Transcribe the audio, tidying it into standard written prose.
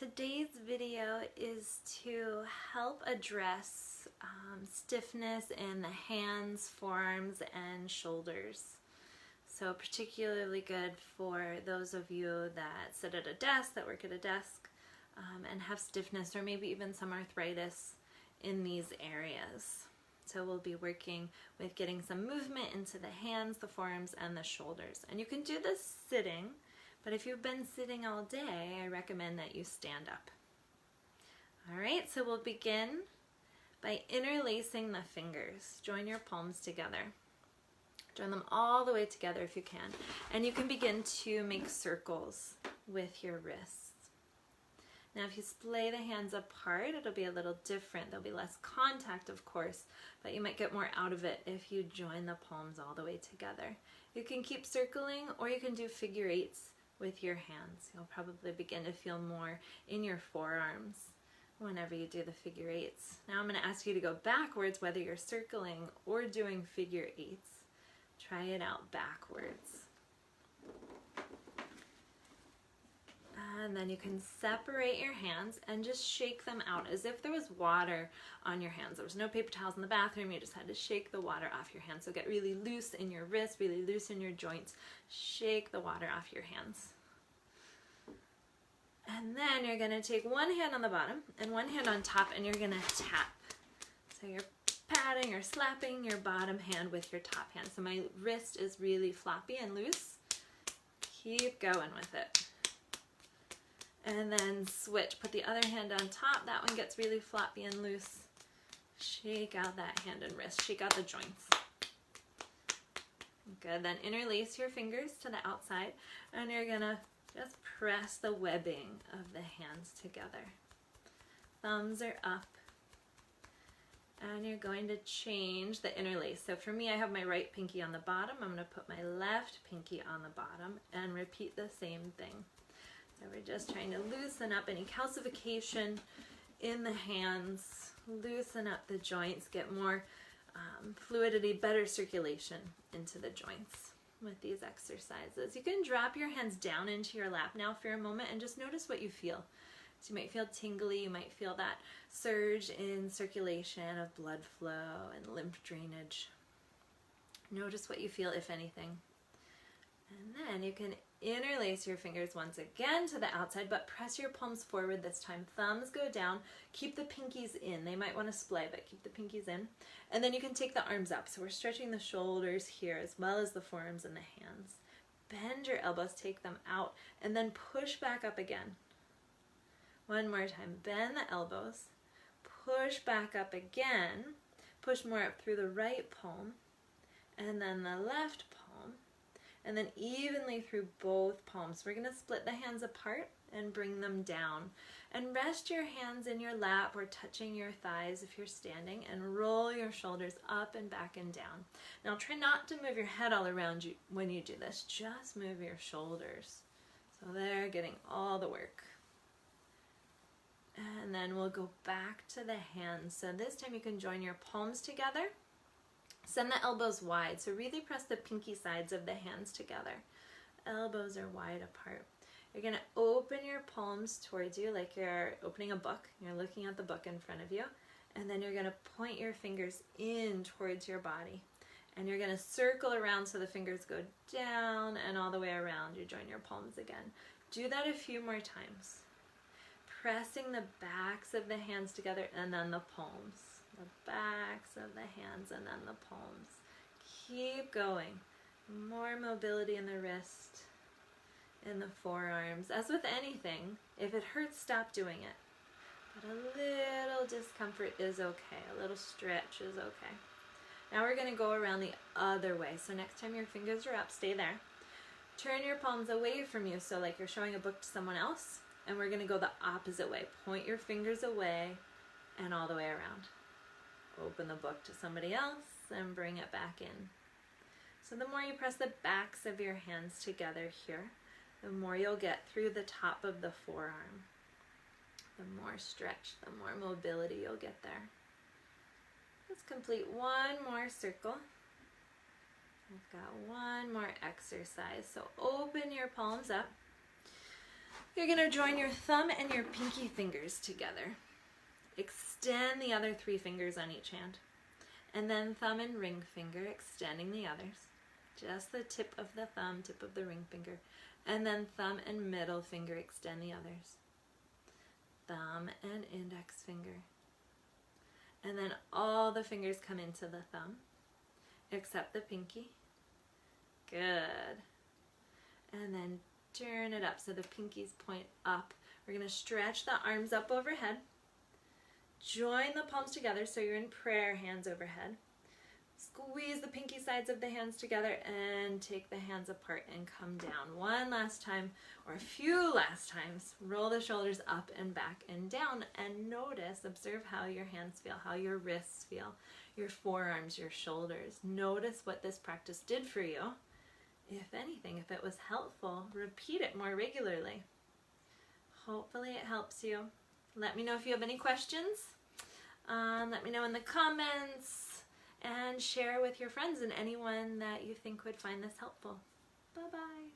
Today's video is to help address stiffness in the hands, forearms, and shoulders. So particularly good for those of you that sit at a desk, that work at a desk, and have stiffness or maybe even some arthritis in these areas. So we'll be working with getting some movement into the hands, the forearms, and the shoulders. And you can do this sitting, but if you've been sitting all day, I recommend that you stand up. All right, so we'll begin by interlacing the fingers. Join your palms together. Join them all the way together if you can. And you can begin to make circles with your wrists. Now if you splay the hands apart, it'll be a little different. There'll be less contact, of course, but you might get more out of it if you join the palms all the way together. You can keep circling, or you can do figure eights with your hands. You'll probably begin to feel more in your forearms whenever you do the figure eights. Now I'm going to ask you to go backwards, whether you're circling or doing figure eights. Try it out backwards. And then you can separate your hands and just shake them out as if there was water on your hands. There was no paper towels in the bathroom, you just had to shake the water off your hands. So get really loose in your wrists, really loose in your joints. Shake the water off your hands. And then you're going to take one hand on the bottom and one hand on top, and you're going to tap. So you're patting or slapping your bottom hand with your top hand. So my wrist is really floppy and loose. Keep going with it. And then switch. Put the other hand on top. That one gets really floppy and loose. Shake out that hand and wrist. Shake out the joints. Good. Then interlace your fingers to the outside, and you're going to just press the webbing of the hands together. Thumbs are up. And you're going to change the interlace. So for me, I have my right pinky on the bottom. I'm going to put my left pinky on the bottom and repeat the same thing. So we're just trying to loosen up any calcification in the hands, loosen up the joints, get more fluidity, better circulation into the joints with these exercises. You can drop your hands down into your lap now for a moment and just notice what you feel. So you might feel tingly, you might feel that surge in circulation of blood flow and lymph drainage. Notice what you feel, if anything. And then you can interlace your fingers once again to the outside, but press your palms forward this time. Thumbs go down. Keep the pinkies in. They might want to splay, but keep the pinkies in. And then you can take the arms up. So we're stretching the shoulders here as well as the forearms and the hands. Bend your elbows, take them out, and then push back up again. One more time. Bend the elbows. Push back up again. Push more up through the right palm, and then the left palm. And then evenly through both palms. We're going to split the hands apart and bring them down. And rest your hands in your lap or touching your thighs if you're standing, and roll your shoulders up and back and down. Now try not to move your head all around you when you do this. Just move your shoulders. So they're getting all the work. And then we'll go back to the hands. So this time you can join your palms together. Send the elbows wide, so really press the pinky sides of the hands together. Elbows are wide apart. You're going to open your palms towards you like you're opening a book. You're looking at the book in front of you. And then you're going to point your fingers in towards your body. And you're going to circle around so the fingers go down and all the way around. You join your palms again. Do that a few more times. Pressing the backs of the hands together and then the palms. The backs of the hands and then the palms. Keep going. More mobility in the wrist, in the forearms. As with anything, if it hurts, stop doing it. But a little discomfort is okay. A little stretch is okay. Now we're going to go around the other way. So next time your fingers are up, stay there. Turn your palms away from you, so like you're showing a book to someone else. And we're going to go the opposite way. Point your fingers away and all the way around. Open the book to somebody else and bring it back in. So the more you press the backs of your hands together here, the more you'll get through the top of the forearm. The more stretch, the more mobility you'll get there. Let's complete one more circle. We've got one more exercise. So open your palms up. You're going to join your thumb and your pinky fingers together. Extend the other 3 fingers on each hand. And then thumb and ring finger, extending the others. Just the tip of the thumb, tip of the ring finger. And then thumb and middle finger, extend the others. Thumb and index finger. And then all the fingers come into the thumb, except the pinky. Good. And then turn it up so the pinkies point up. We're going to stretch the arms up overhead. Join the palms together so you're in prayer, hands overhead. Squeeze the pinky sides of the hands together and take the hands apart and come down. One last time, or a few last times. Roll the shoulders up and back and down, and notice, observe how your hands feel, how your wrists feel, your forearms, your shoulders. Notice what this practice did for you. If anything, if it was helpful, repeat it more regularly. Hopefully it helps you. Let me know if you have any questions. Let me know in the comments, and share with your friends and anyone that you think would find this helpful. Bye-bye.